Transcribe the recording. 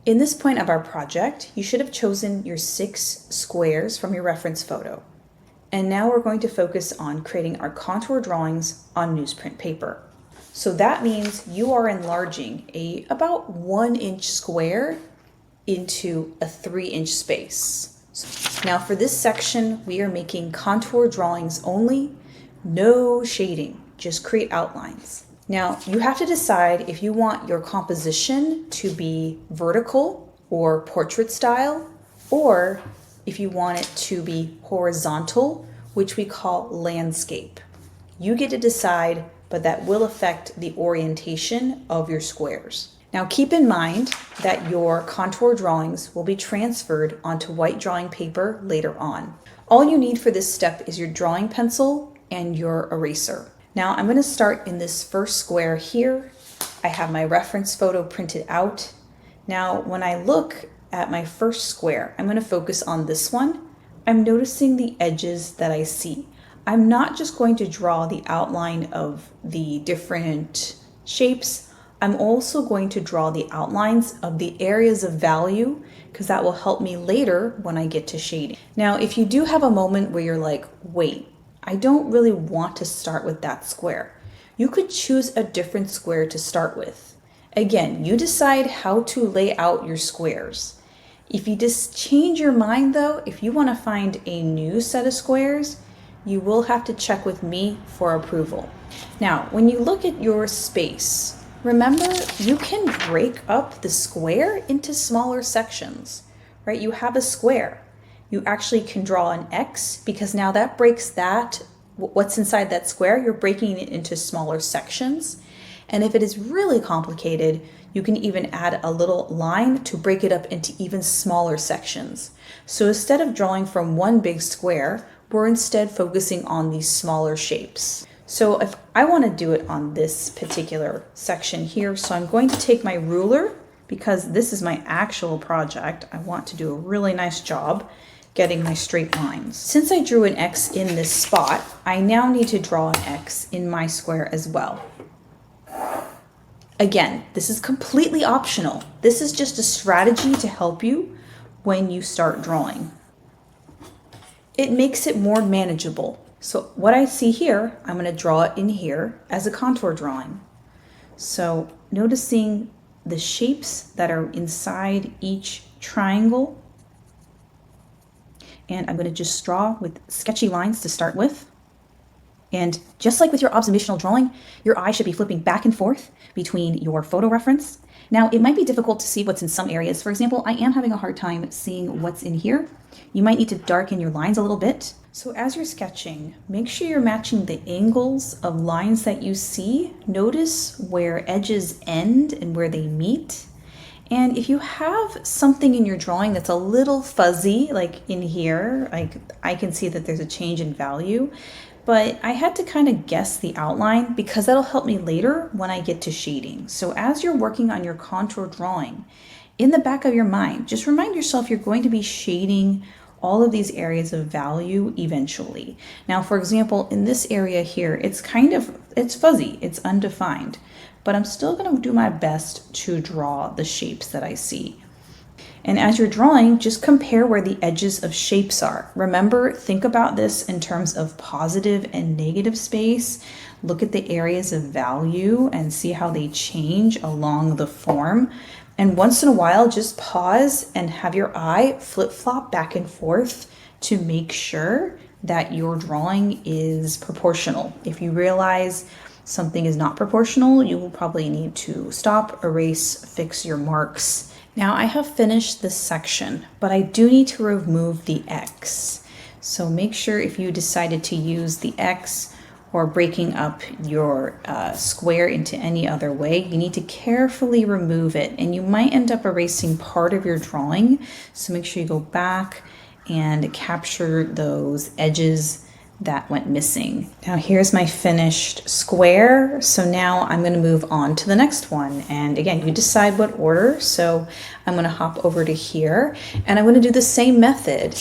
In this point of our project, you should have chosen your 6 squares from your reference photo. And now we're going to focus on creating our contour drawings on newsprint paper. So that means you are enlarging a about 1 inch square into a 3-inch space. Now for this section, we are making contour drawings only, no shading, just create outlines. Now you have to decide if you want your composition to be vertical or portrait style, or if you want it to be horizontal, which we call landscape. You get to decide, but that will affect the orientation of your squares. Now keep in mind that your contour drawings will be transferred onto white drawing paper later on. All you need for this step is your drawing pencil and your eraser. Now I'm going to start in this first square here. I have my reference photo printed out. Now when I look at my first square, I'm going to focus on this one. I'm noticing the edges that I see. I'm not just going to draw the outline of the different shapes. I'm also going to draw the outlines of the areas of value, because that will help me later when I get to shading. Now, if you do have a moment where you're like, wait, I don't really want to start with that square, you could choose a different square to start with. Again, you decide how to lay out your squares. If you just change your mind though, if you want to find a new set of squares, you will have to check with me for approval. Now, when you look at your space, remember, you can break up the square into smaller sections, right? You have a square. You actually can draw an X, because now that breaks what's inside that square, you're breaking it into smaller sections. And if it is really complicated, you can even add a little line to break it up into even smaller sections. So instead of drawing from one big square, we're instead focusing on these smaller shapes. So if I want to do it on this particular section here, so I'm going to take my ruler, because this is my actual project. I want to do a really nice job getting my straight lines. Since I drew an X in this spot, I now need to draw an X in my square as well. Again, this is completely optional. This is just a strategy to help you when you start drawing. It makes it more manageable. So what I see here, I'm going to draw it in here as a contour drawing. So noticing the shapes that are inside each triangle. And I'm going to just draw with sketchy lines to start with. And just like with your observational drawing, your eye should be flipping back and forth between your photo reference. Now, it might be difficult to see what's in some areas. For example, I am having a hard time seeing what's in here. You might need to darken your lines a little bit. So as you're sketching, make sure you're matching the angles of lines that you see. Notice where edges end and where they meet. And if you have something in your drawing that's a little fuzzy, like in here, like I can see that there's a change in value, but I had to kind of guess the outline because that'll help me later when I get to shading. So as you're working on your contour drawing, in the back of your mind, just remind yourself you're going to be shading all of these areas of value eventually. Now, for example, in this area here, it's fuzzy, it's undefined, but I'm still going to do my best to draw the shapes that I see. And as you're drawing, just compare where the edges of shapes are. Remember, think about this in terms of positive and negative space. Look at the areas of value and see how they change along the form. And once in a while, just pause and have your eye flip-flop back and forth to make sure that your drawing is proportional. If you realize something is not proportional, you will probably need to stop, erase, fix your marks. Now I have finished this section, but I do need to remove the X. So make sure if you decided to use the X or breaking up your square into any other way, you need to carefully remove it, and you might end up erasing part of your drawing. So make sure you go back and capture those edges that went missing. Now here's my finished square. So now I'm going to move on to the next one. And again, you decide what order. So I'm going to hop over to here and I'm going to do the same method.